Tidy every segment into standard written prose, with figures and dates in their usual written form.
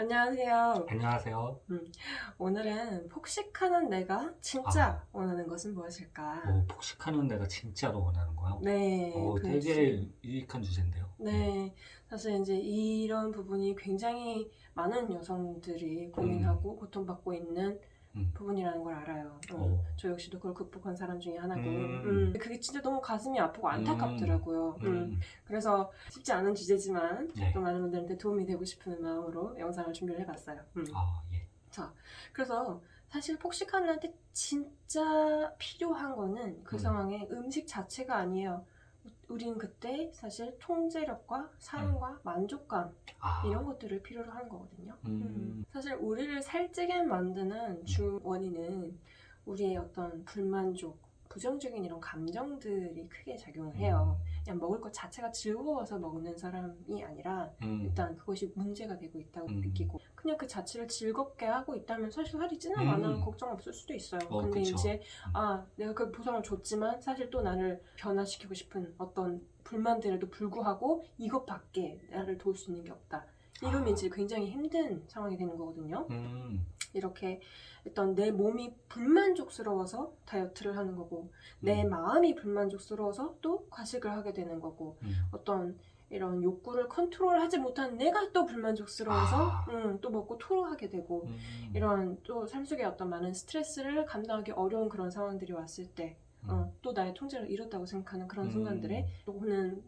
안녕하세요. 안녕하세요. 오늘은 폭식하는 내가 진짜 원하는 것은 무엇일까? 폭식하는 내가 진짜로 원하는 거요? 네, 그 되게 주제. 유익한 주제인데요. 네, 사실 이제 이런 부분이 굉장히 많은 여성들이 고민하고 고통받고 있는 음. 부분이라는 걸 알아요. 저 역시도 그걸 극복한 사람 중에 하나고, 그게 진짜 너무 가슴이 아프고 안타깝더라고요. 그래서 쉽지 않은 주제지만 네. 또 많은 분들한테 도움이 되고 싶은 마음으로 영상을 준비를 해봤어요. 예. 자, 그래서 사실 폭식하는 한테 진짜 필요한 거는 그 상황에 음식 자체가 아니에요. 우리는 그때 사실 통제력과 사랑과 만족감 이런 것들을 필요로 하는 거거든요. 사실 우리를 살찌게 만드는 주 원인은 우리의 어떤 불만족, 부정적인 이런 감정들이 크게 작용을 해요. 그냥 먹을 것 자체가 즐거워서 먹는 사람이 아니라 일단 그것이 문제가 되고 있다고 느끼고 그냥 그 자체를 즐겁게 하고 있다면 사실 살이 찌나 마나 걱정 없을 수도 있어요. 근데 그쵸. 이제 내가 그 보상을 줬지만 사실 또 나를 변화시키고 싶은 어떤 불만들에도 불구하고 이것밖에 나를 도울 수 있는 게 없다. 이러면 이제 굉장히 힘든 상황이 되는 거거든요. 이렇게 일단 내 몸이 불만족스러워서 다이어트를 하는 거고 내 마음이 불만족스러워서 또 과식을 하게 되는 거고 어떤 이런 욕구를 컨트롤하지 못한 내가 또 불만족스러워서 또 먹고 토하게 되고 이런 또 삶 속에 어떤 많은 스트레스를 감당하기 어려운 그런 상황들이 왔을 때 또 나의 통제를 잃었다고 생각하는 그런 순간들에 또는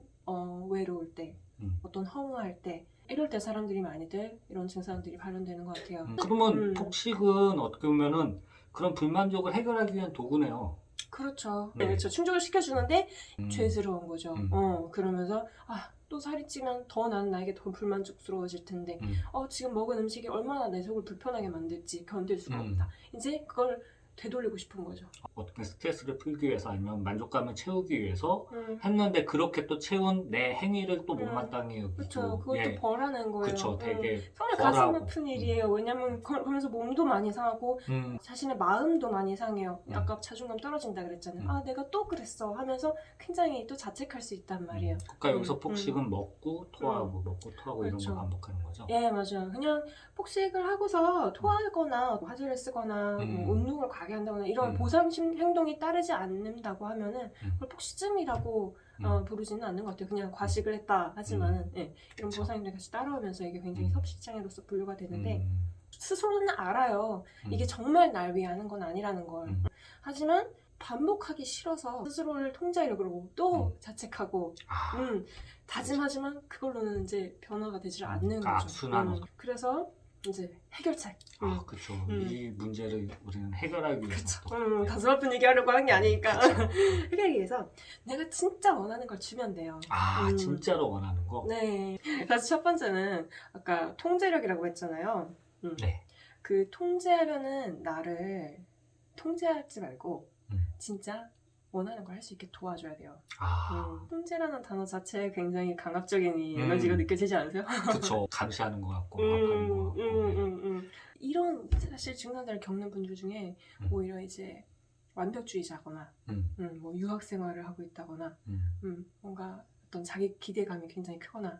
외로울 때 어떤 허무할 때 이럴 때 사람들이 많이들 이런 증상들이 발현되는 것 같아요. 그러면 폭식은 어떻게 보면은 그런 불만족을 해결하기 위한 도구네요. 그렇죠. 네. 그렇죠. 충족을 시켜주는데 음. 죄스러운 거죠. 그러면서 또 살이 찌면 더 난 나에게 더 불만족스러워질 텐데 지금 먹은 음식이 얼마나 내 속을 불편하게 만들지 견딜 수가 없다. 이제 그걸 되돌리고 싶은 거죠. 어떻게 스트레스를 풀기 위해서 아니면 만족감을 채우기 위해서 했는데 그렇게 또 채운 내 행위를 또 못마땅히 여기고 그렇죠. 그것도 벌하는 거예요. 그쵸, 되게 정말 가슴 벌하고. 아픈 일이에요. 왜냐면 그러면서 몸도 많이 상하고 자신의 마음도 많이 상해요. 아까 자존감 떨어진다 그랬잖아요. 내가 또 그랬어 하면서 굉장히 또 자책할 수 있단 말이에요. 그러니까 여기서 폭식은 먹고 토하고 먹고 토하고 그렇죠. 이런 걸 반복하는 거죠. 예, 맞아요. 그냥 폭식을 하고서 토하거나 화제를 쓰거나 뭐 운동을 가게 한다거나 이런 보상 행동이 따르지 않는다고 하면은 그걸 폭식증이라고 부르지는 않는 것 같아요. 그냥 과식을 했다 하지만은 이런 보상 행동이 같이 따라오면서 이게 굉장히 섭식장애로서 분류가 되는데 스스로는 알아요. 이게 정말 날 위해 하는 건 아니라는 걸. 하지만 반복하기 싫어서 스스로를 통제하려고 그러고 또 자책하고 다짐하지만 그걸로는 이제 변화가 되질 않는 거죠. 악순환. 그래서 이제 해결책. 그렇죠. 이 문제를 우리는 해결하기 위해서 가슴 아픈 얘기하려고 하는 게 아니니까 그쵸. 해결하기 위해서 내가 진짜 원하는 걸 주면 돼요. 진짜로 원하는 거? 네. 그래서 첫 번째는 아까 통제력이라고 했잖아요. 네. 그 통제하려는 나를 통제하지 말고 진짜 원하는 걸 할 수 있게 도와줘야 돼요. 통제라는 단어 자체에 굉장히 강압적인 이 에너지가 느껴지지 않으세요? 그쵸. 감시하는 것 같고 압박하는 것 같고 이런 사실 증상들을 겪는 분들 중에 오히려 이제 완벽주의자거나 뭐 유학 생활을 하고 있다거나 뭔가 어떤 자기 기대감이 굉장히 크거나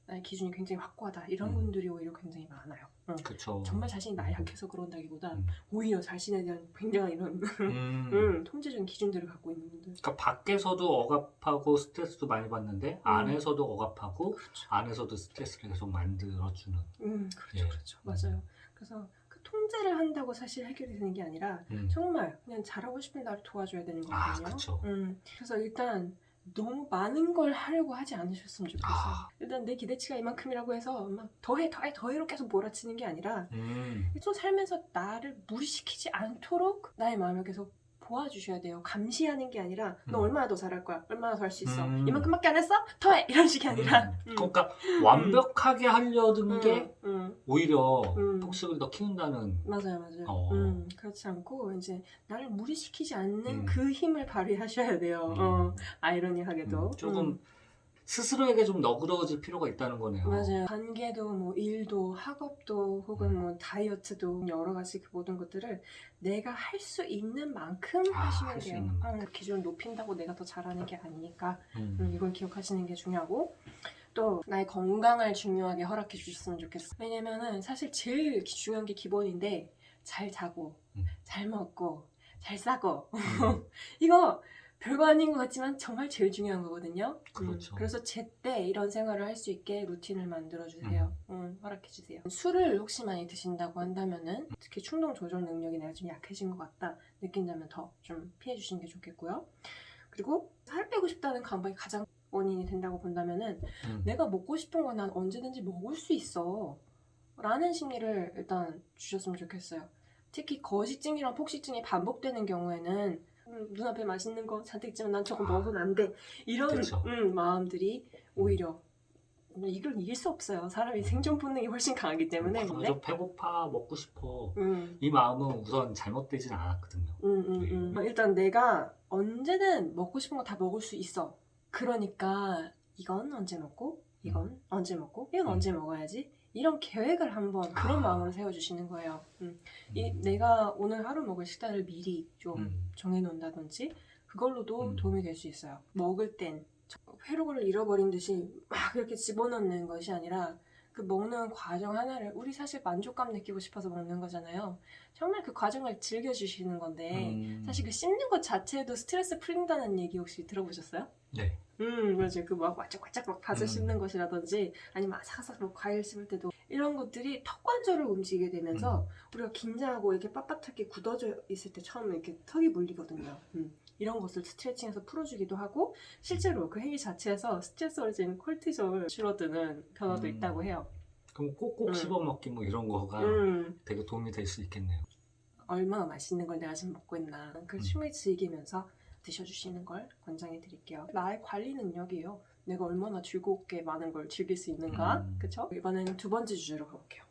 나의 기준이 굉장히 확고하다 이런 분들이 오히려 굉장히 많아요. 그쵸. 정말 자신이 나이 약해서 그런다기보다 오히려 자신에 대한 굉장한 이런 통제적인 기준들을 갖고 있는 분들. 그러니까 밖에서도 억압하고 스트레스도 많이 받는데 안에서도 억압하고 안에서도 스트레스를 계속 만들어주는. 그렇죠. 맞아요. 그래서 그 통제를 한다고 사실 해결이 되는 게 아니라 정말 그냥 잘하고 싶은 나를 도와줘야 되는 거거든요. 그쵸. 그래서 일단 너무 많은 걸 하려고 하지 않으셨으면 좋겠어요. 일단 내 기대치가 이만큼이라고 해서 막 더해로 계속 몰아치는 게 아니라 좀 살면서 나를 무리시키지 않도록 나의 마음을 계속 도와주셔야 돼요. 감시하는 게 아니라 너 얼마나 더 잘할 거야? 얼마나 더 할 수 있어? 이만큼밖에 안 했어? 더해! 이런 식이 아니라 그러니까 완벽하게 하려는 게 오히려 폭식을 더 키운다는. 맞아요. 그렇지 않고 이제 나를 무리시키지 않는 그 힘을 발휘하셔야 돼요. 아이러니하게도 조금 스스로에게 좀 너그러워질 필요가 있다는 거네요. 맞아요. 관계도 뭐 일도 학업도 혹은 뭐 다이어트도 여러 가지 그 모든 것들을 내가 할 수 있는 만큼 하시면 할수 돼요. 있는 만큼. 기준을 높인다고 내가 더 잘하는 게 아니니까 이걸 기억하시는 게 중요하고 또 나의 건강을 중요하게 허락해 주셨으면 좋겠어. 왜냐면은 사실 제일 중요한 게 기본인데 잘 자고 잘 먹고 잘 싸고 이거 별거 아닌 것 같지만 정말 제일 중요한 거거든요. 그렇죠. 그래서 제때 이런 생활을 할 수 있게 루틴을 만들어주세요. 허락해주세요. 술을 혹시 많이 드신다고 한다면은 특히 충동 조절 능력이 내가 좀 약해진 것 같다 느낀다면 더 좀 피해주시는 게 좋겠고요. 그리고 살 빼고 싶다는 강박이 가장 원인이 된다고 본다면은 내가 먹고 싶은 건 난 언제든지 먹을 수 있어 라는 심리를 일단 주셨으면 좋겠어요. 특히 거식증이랑 폭식증이 반복되는 경우에는 눈앞에 맛있는 거 잔뜩 있지만 난 저거 먹어서는 안 돼. 이런 그쵸. 마음들이 오히려 이걸 이길 수 없어요. 사람이 생존 본능이 훨씬 강하기 때문에. 저 배고파 먹고 싶어. 음. 이 마음은 우선 잘못되진 않았거든요. 일단 내가 언제든 먹고 싶은 거 다 먹을 수 있어. 그러니까 이건 언제 먹고 이건 언제 먹고 이건 언제 먹어야지. 이런 계획을 한번 그런 마음으로 세워주시는 거예요. 내가 오늘 하루 먹을 식단을 미리 좀 정해놓는다든지 그걸로도 도움이 될 수 있어요. 먹을 땐 회로를 잃어버린 듯이 막 이렇게 집어넣는 것이 아니라 그 먹는 과정 하나를 우리 사실 만족감 느끼고 싶어서 먹는 거잖아요. 정말 그 과정을 즐겨주시는 건데 사실 그 씹는 것 자체도 스트레스 풀린다는 얘기 혹시 들어보셨어요? 네. 맞아요. 그 막 와짝와짝 막 다져 씹는 것이라든지 아니면 아삭아삭 뭐 과일 씹을 때도 이런 것들이 턱 관절을 움직이게 되면서 우리가 긴장하고 이렇게 빳빳하게 굳어져 있을 때 처음 이렇게 턱이 물리거든요. 이런 것을 스트레칭해서 풀어주기도 하고 실제로 그 행위 자체에서 스트레스 얼진 콜티졸 줄어드는 변화도 있다고 해요. 그럼 꼭꼭 씹어먹기 뭐 이런 거가 되게 도움이 될 수 있겠네요. 얼마나 맛있는 걸 내가 지금 먹고 있나 그걸 충분히 즐기면서 드셔주시는 걸 권장해 드릴게요. 나의 관리 능력이에요. 내가 얼마나 즐겁게 많은 걸 즐길 수 있는가. 그쵸? 이번에는 두 번째 주제로 가볼게요.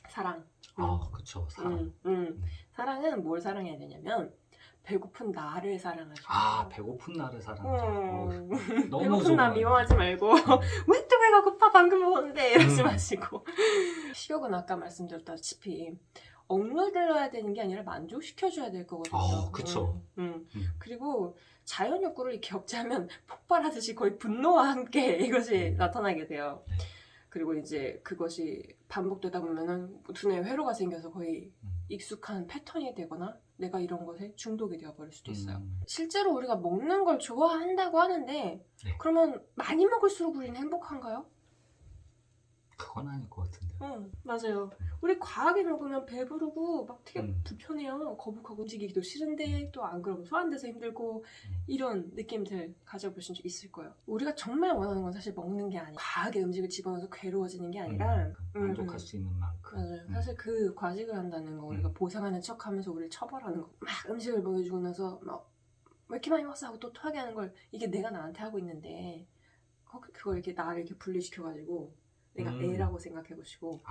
사랑. 그쵸. 사랑. 사랑은 뭘 사랑해야 되냐면 배고픈 나를 사랑하죠. 배고픈 나를 사랑하죠. 너무 배고픈 나 미워하지 말고 왜 또 배가 고파 방금 먹었는데 이러지 마시고 식욕은 아까 말씀드렸다시피 억누르려야 되는 게 아니라 만족시켜줘야 될 거거든요. 그쵸. 그리고 자연 욕구를 이렇게 억제하면 폭발하듯이 거의 분노와 함께 이것이 나타나게 돼요. 그리고 이제 그것이 반복되다 보면은 두뇌에 회로가 생겨서 거의 익숙한 패턴이 되거나 내가 이런 것에 중독이 되어버릴 수도 있어요. 실제로 우리가 먹는 걸 좋아한다고 하는데 그러면 많이 먹을수록 우리는 행복한가요? 그건 아닐 것 같은데. 맞아요. 우리 과하게 먹으면 배부르고 막 되게 불편해요. 거북하고 움직이기도 싫은데 또 안 그러면 소화돼서 힘들고 이런 느낌들 가져보신 적 있을 거예요. 우리가 정말 원하는 건 사실 먹는 게 아니라 과하게 음식을 집어넣어서 괴로워지는 게 아니라 만족할 수 있는 만큼. 맞아요. 사실 그 과식을 한다는 거 우리가 보상하는 척하면서 우리를 처벌하는 거 막 음식을 먹여주고 나서 막 왜 이렇게 많이 먹었어 하고 또 토하게 하는 걸 이게 내가 나한테 하고 있는데 그걸 이렇게 나를 이렇게 분리시켜가지고 내가 애라고 생각해보시고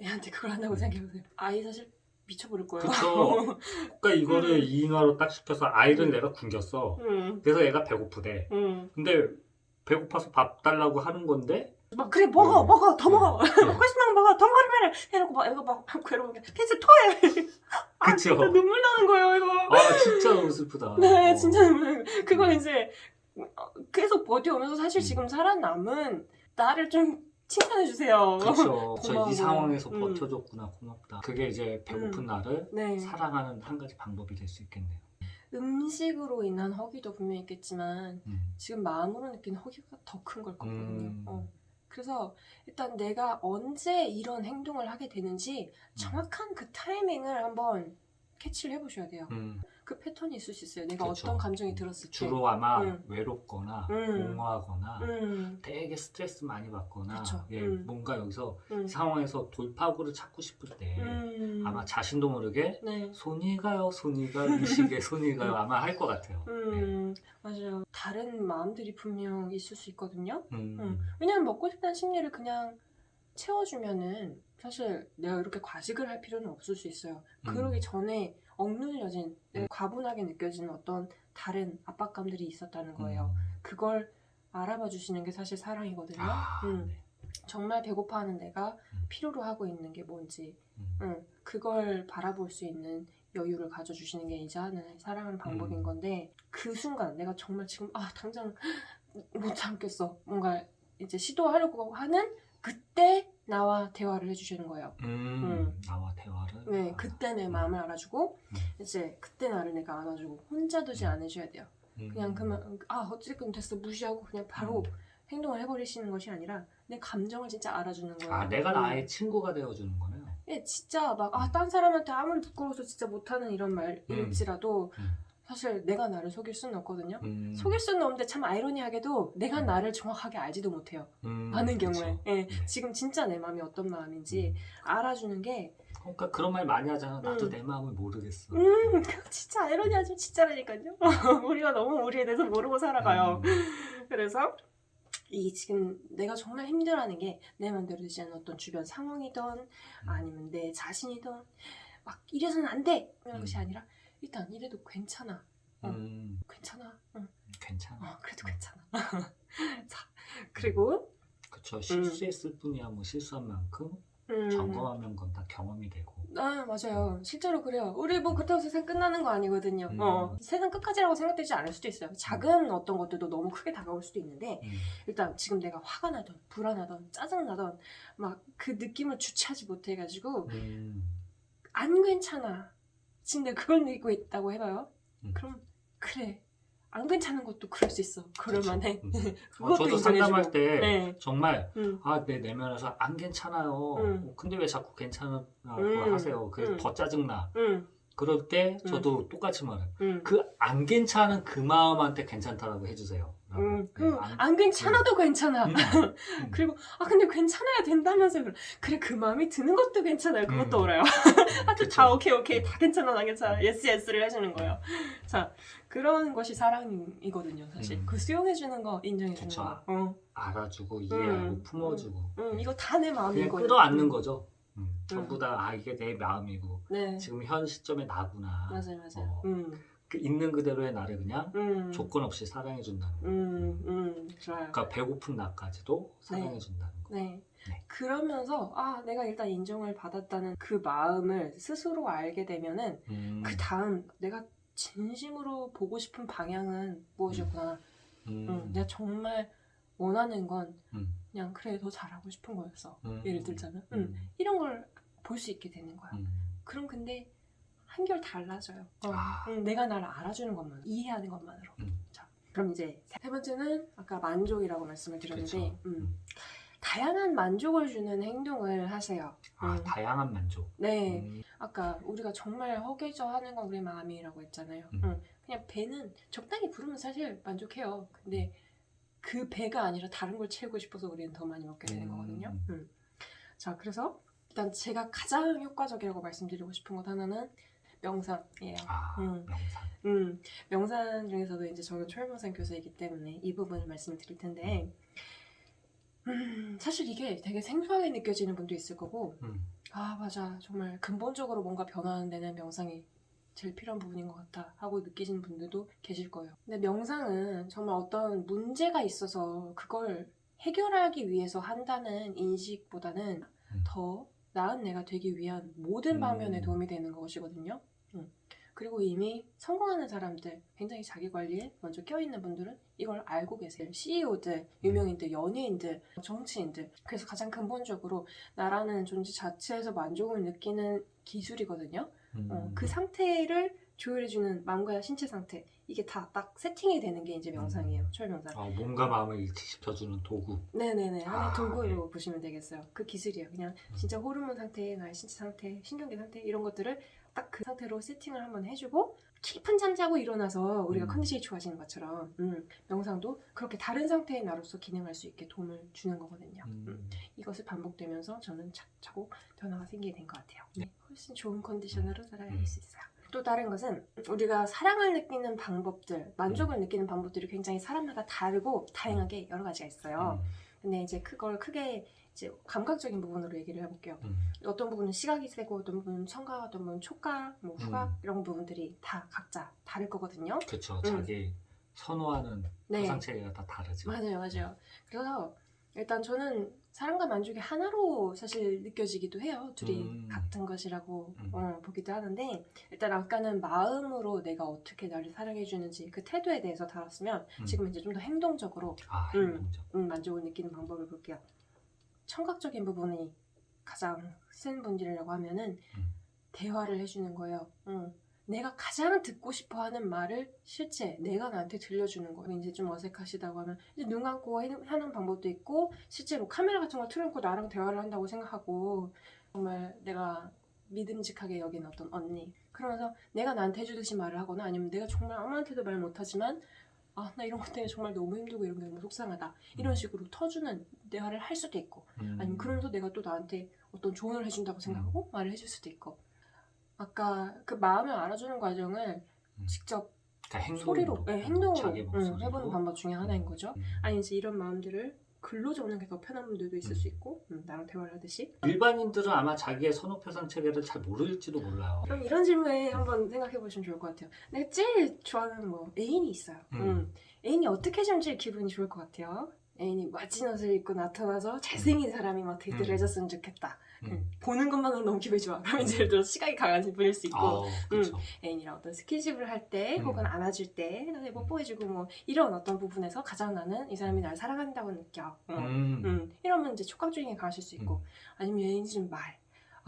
애한테 그걸 한다고 생각해보세요. 아이 사실 미쳐버릴 거예요. 그쵸. 그러니까 이거를 2인화로 딱 시켜서 아이를 내가 굶겼어. 그래서 애가 배고프대. 근데 배고파서 밥 달라고 하는 건데 막 그래 먹어 더 먹어 먹고 싶은 거 먹어 더 먹으면 해놓고 막 애가 막 괴로우게 펜슬 토해. 그쵸. 진짜 눈물 나는 거예요 이거. 진짜 너무 슬프다. 네 진짜 눈물 나는 거예요. 그걸 이제 계속 버텨오면서 사실 지금 살아남은 나를 좀 칭찬해주세요. 그렇죠. 고마워. 이 상황에서 버텨줬구나 고맙다. 그게 이제 배고픈 나를 네. 사랑하는 한 가지 방법이 될 수 있겠네요. 음식으로 인한 허기도 분명히 있겠지만 지금 마음으로 느끼는 허기가 더 큰 걸 거거든요. 그래서 일단 내가 언제 이런 행동을 하게 되는지 정확한 그 타이밍을 한번 캐치를 해보셔야 돼요. 그 패턴이 있을 수 있어요. 내가 그쵸. 어떤 감정이 들었을 때 주로 아마 외롭거나 공허하거나 음. 되게 스트레스 많이 받거나 그쵸. 뭔가 여기서 상황에서 돌파구를 찾고 싶을 때 아마 자신도 모르게 네. 손이 가요 의식에 손이 가요 아마 할 것 같아요. 맞아요. 다른 마음들이 분명 있을 수 있거든요. 왜냐면 먹고 싶다는 심리를 그냥 채워주면은 사실 내가 이렇게 과식을 할 필요는 없을 수 있어요. 그러기 전에 억눌려진 과분하게 느껴지는 어떤 다른 압박감들이 있었다는 거예요. 그걸 알아봐 주시는 게 사실 사랑이거든요. 네. 정말 배고파하는 내가 필요로 하고 있는 게 뭔지 그걸 바라볼 수 있는 여유를 가져주시는 게 이제 하는 사랑하는 방법인 건데 그 순간 내가 정말 지금 당장 못 참겠어 뭔가 이제 시도하려고 하는 그때 나와 대화를 해주시는 거예요. 나와 대화를. 네, 그때 내 마음을 알아주고 이제 그때 나를 내가 안아주고 혼자 두지 않으셔야 돼요. 그냥 그만 어쨌든 됐어 무시하고 그냥 바로 행동을 해버리시는 것이 아니라 내 감정을 진짜 알아주는 거예요. 내가 나의 친구가 되어주는 거네요. 예, 진짜 막 딴 사람한테 아무리 부끄러워서 진짜 못하는 이런 말일지라도 사실 내가 나를 속일 수는 없거든요. 속일 수는 없는데 참 아이러니하게도 내가 나를 정확하게 알지도 못해요. 많은 경우에. 예, 지금 진짜 내 마음이 어떤 마음인지 알아주는 게 그러니까 그런 말 많이 하잖아. 나도 내 마음을 모르겠어. 진짜 아이러니하죠. 진짜라니까요. 우리가 너무 우리에 대해서 모르고 살아가요. 그래서 이 지금 내가 정말 힘들어하는 게 내 맘대로 되지 않는 어떤 주변 상황이든 아니면 내 자신이든 막 이래서는 안 돼! 이런 것이 아니라 일단 이래도 괜찮아. 괜찮아. 괜찮아. 그래도 괜찮아. 자, 그리고 그쵸. 실수했을 뿐이야. 뭐 실수한 만큼 점검하면 건 다 경험이 되고. 맞아요. 실제로 그래요. 우리 뭐 그렇다고 세상 끝나는 거 아니거든요. 세상 끝까지라고 생각되지 않을 수도 있어요. 작은 어떤 것들도 너무 크게 다가올 수도 있는데 일단 지금 내가 화가 나던 불안하던 짜증나던 막 그 느낌을 주체하지 못해가지고 안 괜찮아. 지금 내가 그걸 느끼고 있다고 해봐요. 그럼 그래. 안 괜찮은 것도 그럴 수 있어. 그럴만해. 저도 상담할 때 네. 정말 내 내면에서 안 괜찮아요. 근데 왜 자꾸 괜찮다고 하세요? 그래서 더 짜증나. 그럴 때 저도 똑같이 말해요. 그 안 괜찮은 그 마음한테 괜찮다라고 해주세요. 안 괜찮아도 괜찮아. 그리고 근데 괜찮아야 된다면서요. 그래 그 마음이 드는 것도 괜찮아요. 그것도 옳아요. 하여튼 다 오케이 다 괜찮아 나 괜찮아 예스를 해주는 거예요. 자 그런 것이 사랑이거든요. 사실 그 수용해주는 거 인정해주는 거. 알아주고 이해하고 품어주고. 이거 다 내 마음인 거예요. 끌어안는 거죠. 전부 다 이게 내 마음이고 네. 지금 현 시점의 나구나. 맞아요. 그 있는 그대로의 나를 그냥 조건 없이 사랑해준다는 거. 좋아요. 그러니까 배고픈 나까지도 사랑해준다는 거. 네. 그러면서 내가 일단 인정을 받았다는 그 마음을 스스로 알게 되면은 그 다음 내가 진심으로 보고 싶은 방향은 무엇이었구나. 내가 정말 원하는 건 그냥 그래 더 잘하고 싶은 거였어. 예를 들자면 이런 걸 볼 수 있게 되는 거야. 그럼 근데 한결 달라져요. 내가 나를 알아주는 것만 이해하는 것만으로. 자, 그럼 이제 세 번째는 아까 만족이라고 말씀을 드렸는데 다양한 만족을 주는 행동을 하세요. 다양한 만족. 네. 아까 우리가 정말 허기져 하는 건 우리 마음이라고 했잖아요. 그냥 배는 적당히 부르면 사실 만족해요. 근데 그 배가 아니라 다른 걸 채우고 싶어서 우리는 더 많이 먹게 되는 거거든요. 자, 그래서 일단 제가 가장 효과적이라고 말씀드리고 싶은 것 하나는 명상이에요. 명상. 명상 중에서도 이제 저는 초월명상 교수이기 때문에 이 부분을 말씀을 드릴 텐데 사실 이게 되게 생소하게 느껴지는 분도 있을 거고 맞아 정말 근본적으로 뭔가 변화하는 데는 명상이 제일 필요한 부분인 것 같아 하고 느끼시는 분들도 계실 거예요. 근데 명상은 정말 어떤 문제가 있어서 그걸 해결하기 위해서 한다는 인식보다는 더 나은 내가 되기 위한 모든 방면에 도움이 되는 것이거든요. 그리고 이미 성공하는 사람들, 굉장히 자기 관리에 먼저 껴있는 분들은 이걸 알고 계세요. CEO들, 유명인들, 연예인들, 정치인들. 그래서 가장 근본적으로 나라는 존재 자체에서 만족을 느끼는 기술이거든요. 그 상태를 조율해주는 마음과 신체 상태. 이게 다 딱 세팅이 되는 게 이제 명상이에요. 초월명상. 몸과 마음을 일치시켜주는 도구. 네네네. 하나의 도구로 보시면 되겠어요. 그 기술이에요. 그냥 진짜 호르몬 상태, 나의 신체 상태, 신경계 상태 이런 것들을 딱 그 상태로 세팅을 한번 해주고 깊은 잠 자고 일어나서 우리가 컨디션이 좋아지는 것처럼 명상도 그렇게 다른 상태의 나로서 기능할 수 있게 도움을 주는 거거든요. 이것을 반복되면서 저는 차곡차곡 변화가 생기게 된 것 같아요. 훨씬 좋은 컨디션으로 살아갈 수 있어요. 또 다른 것은 우리가 사랑을 느끼는 방법들, 만족을 느끼는 방법들이 굉장히 사람마다 다르고 다양하게 여러 가지가 있어요. 근데 이제 그걸 크게 이제 감각적인 부분으로 얘기를 해볼게요. 어떤 부분은 시각이 세고 어떤 부분은 청각, 어떤 부분은 촉각, 뭐 후각 이런 부분들이 다 각자 다를 거거든요. 그렇죠. 자기 선호하는 화상 체계가 다 다르죠. 맞아요. 그래서 일단 저는 사랑과 만족이 하나로 사실 느껴지기도 해요. 둘이 같은 것이라고 보기도 하는데 일단 아까는 마음으로 내가 어떻게 나를 사랑해주는지 그 태도에 대해서 다뤘으면 지금 이제 좀 더 행동적으로 만족을 느끼는 방법을 볼게요. 청각적인 부분이 가장 센 분들이라고 하면은 대화를 해주는 거예요. 내가 가장 듣고 싶어하는 말을 실제 내가 나한테 들려주는 거예요. 이제 좀 어색하시다고 하면 이제 눈 감고 하는 방법도 있고 실제로 카메라 같은 걸 틀어놓고 나랑 대화를 한다고 생각하고 정말 내가 믿음직하게 여긴 어떤 언니 그러면서 내가 나한테 해주듯이 말을 하거나 아니면 내가 정말 아무한테도 말 못하지만 아, 나 이런 것 때문에 정말 너무 힘들고 이런 게 너무 속상하다 이런 식으로 터주는 대화를 할 수도 있고 아니면 그러면서 내가 또 나한테 어떤 조언을 해준다고 생각하고 말을 해줄 수도 있고 아까 그 마음을 알아주는 과정을 직접 그러니까 소리로, 행동으로 자기 목소리로 해보는 방법 중에 하나인 거죠. 아니 이제 이런 마음들을 글로 적는 게 더 편한 분들도 있을 수 있고 나랑 대화를 하듯이 일반인들은 아마 자기의 선호표상 체계를 잘 모를지도 몰라요. 그럼 이런 질문에 한번 생각해 보시면 좋을 것 같아요. 내가 제일 좋아하는 뭐 애인이 있어요. 애인이 어떻게 해주면 제일 기분이 좋을 것 같아요. 애인이 멋진 옷을 입고 나타나서 잘생긴 사람이 막 데이트를 해줬으면 좋겠다. 보는 것만으로 너무 기분이 좋아. 그럼 이제 예를 들어 시각이 강한 분일 수 있고 애인이랑 어떤 스킨십을 할 때 혹은 안아줄 때 뽀뽀해주고 뭐 이런 어떤 부분에서 가장 나는 이 사람이 날 사랑한다고 느껴. 이러면 이제 촉각적인 게 강하실 수 있고 아니면 애인이 좀 말.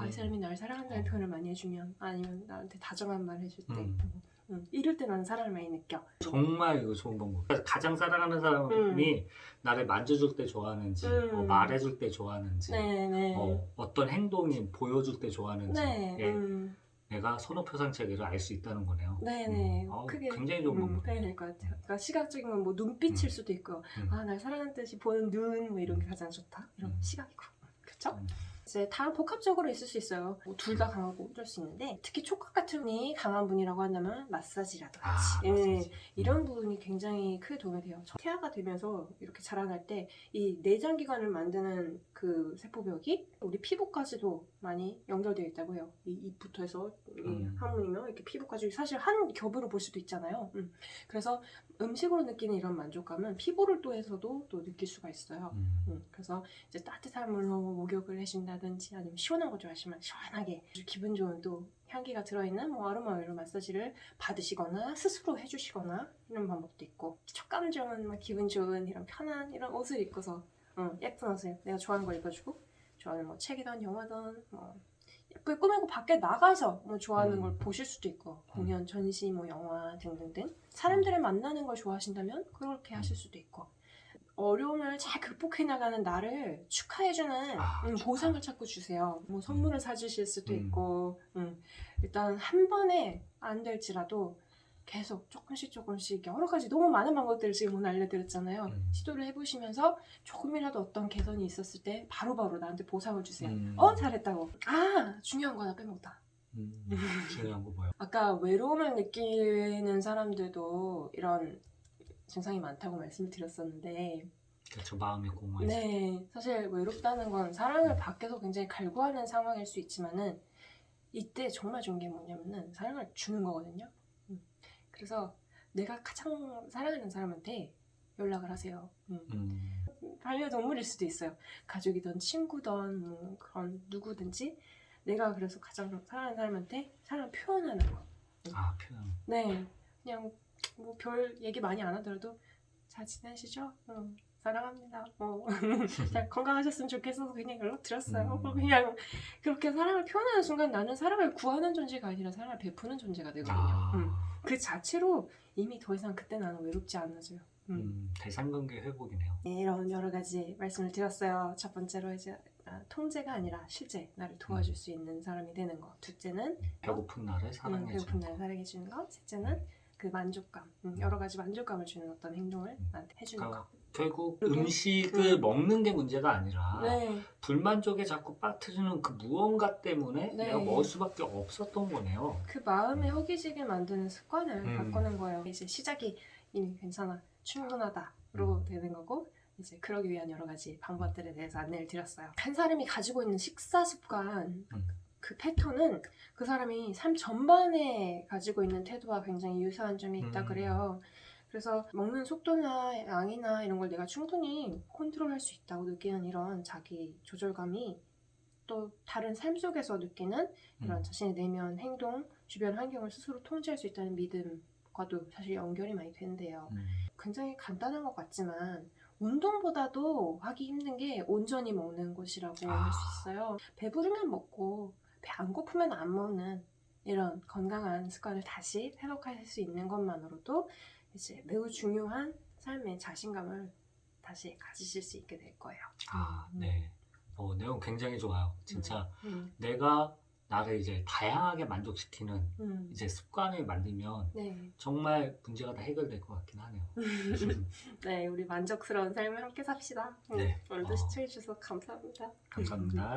이 사람이 날 사랑한다는 표현을 많이 해주면 아니면 나한테 다정한 말 해줄 때 이럴 때 나는 사랑을 많이 느껴. 정말 이거 좋은 방법. 가장 사랑하는 사람이 나를 만져줄 때 좋아하는지 말해줄 때 좋아하는지 어떤 행동이 보여줄 때 좋아하는지 내가 선호표상 체계를 알 수 있다는 거네요. 네네. 크게 굉장히 좋은 방법이에요. 그래야 될 것 같아요. 그러니까 시각적인 건 뭐 눈빛일 수도 있고요. 날 사랑하는 듯이 보는 눈 뭐 이런 게 가장 좋다. 이런 시각이고. 그렇죠? 이제 다 복합적으로 있을 수 있어요. 뭐 둘 다 강하고 어쩔 수 있는데 특히 촉각 같은 분이 강한 분이라고 한다면 마사지라든지 이런 부분이 굉장히 크게 도움이 돼요. 태아가 되면서 이렇게 자라날 때 이 내장기관을 만드는 그 세포벽이 우리 피부까지도 많이 연결되어 있다고 해요. 이 입부터 해서 항문이면 이렇게 피부까지 사실 한 겹으로 볼 수도 있잖아요. 그래서 음식으로 느끼는 이런 만족감은 피부를 통해서도 또 느낄 수가 있어요. 그래서 이제 따뜻한 물로 목욕을 해준다든지 아니면 시원한 거 좋아하시면 시원하게 기분 좋은 또 향기가 들어있는 뭐 아로마 오일로 마사지를 받으시거나 스스로 해주시거나 이런 방법도 있고 촉감 좋은 막 기분 좋은 이런 편한 이런 옷을 입고서 예쁜 옷을 내가 좋아하는 걸 입어주고 좋아하는 뭐 책이든 영화든 뭐 예쁘게 꾸미고 밖에 나가서 뭐 좋아하는 걸 보실 수도 있고 공연, 전시, 뭐 영화 등등등 사람들을 만나는 걸 좋아하신다면 그렇게 하실 수도 있고 어려움을 잘 극복해 나가는 나를 축하해주는 보상을 자꾸 주세요. 뭐 선물을 사주실 수도 있고 일단 한 번에 안 될지라도 계속 조금씩 여러 가지 너무 많은 방법들을 지금 오늘 알려드렸잖아요. 시도를 해보시면서 조금이라도 어떤 개선이 있었을 때 바로바로 나한테 보상을 주세요. 잘했다고. 중요한 거 하나 빼먹었다. 중요한 거 뭐요? 아까 외로움을 느끼는 사람들도 이런 증상이 많다고 말씀을 드렸었는데 그렇죠. 마음이 공허해서 네, 사실 외롭다는 건 사랑을 밖에서 굉장히 갈구하는 상황일 수 있지만은 이때 정말 좋은 게 뭐냐면은 사랑을 주는 거거든요. 그래서 내가 가장 사랑하는 사람한테 연락을 하세요. 반려동물일 수도 있어요. 가족이든 친구든 뭐 그런 누구든지 내가 그래서 가장 사랑하는 사람한테 사랑을 표현하는 거. 표현. 네, 그냥 뭐 별 얘기 많이 안 하더라도 잘 지내시죠? 사랑합니다. 잘 건강하셨으면 좋겠어서 그냥 연락 드렸어요. 그냥 그렇게 사랑을 표현하는 순간 나는 사랑을 구하는 존재가 아니라 사랑을 베푸는 존재가 되거든요. 그 자체로 이미 더 이상 그때 나는 외롭지 않아져요. 대상관계 회복이네요. 네, 이런 여러 가지 말씀을 드렸어요. 첫 번째로 이제 통제가 아니라 실제 나를 도와줄 수 있는 사람이 되는 거. 둘째는 배고픈 나를 사랑해주는 거. 셋째는 그 만족감, 여러 가지 만족감을 주는 어떤 행동을 나한테 해주는 거. 결국 음식을 먹는 게 문제가 아니라 불만족에 자꾸 빠뜨리는 그 무언가 때문에 내가 먹을 수밖에 없었던 거네요. 그 마음에 허기지게 만드는 습관을 바꾸는 거예요. 이제 시작이 이미 괜찮아, 충분하다로 되는 거고 이제 그러기 위한 여러 가지 방법들에 대해서 안내를 드렸어요. 한 사람이 가지고 있는 식사 습관 그 패턴은 그 사람이 삶 전반에 가지고 있는 태도와 굉장히 유사한 점이 있다 그래요. 그래서 먹는 속도나 양이나 이런 걸 내가 충분히 컨트롤할 수 있다고 느끼는 이런 자기 조절감이 또 다른 삶 속에서 느끼는 이런 자신의 내면, 행동, 주변 환경을 스스로 통제할 수 있다는 믿음과도 사실 연결이 많이 되는데요. 굉장히 간단한 것 같지만 운동보다도 하기 힘든 게 온전히 먹는 것이라고 할 수 있어요. 배부르면 먹고 배 안 고프면 안 먹는 이런 건강한 습관을 다시 회복할 수 있는 것만으로도 이제 매우 중요한 삶의 자신감을 다시 가지실 수 있게 될 거예요. 네. 내용 굉장히 좋아요. 진짜 내가 나를 이제 다양하게 만족시키는 이제 습관을 만들면 네. 정말 문제가 다 해결될 것 같긴 하네요. 네, 우리 만족스러운 삶을 함께 삽시다. 네. 오늘도 시청해주셔서 감사합니다. 감사합니다.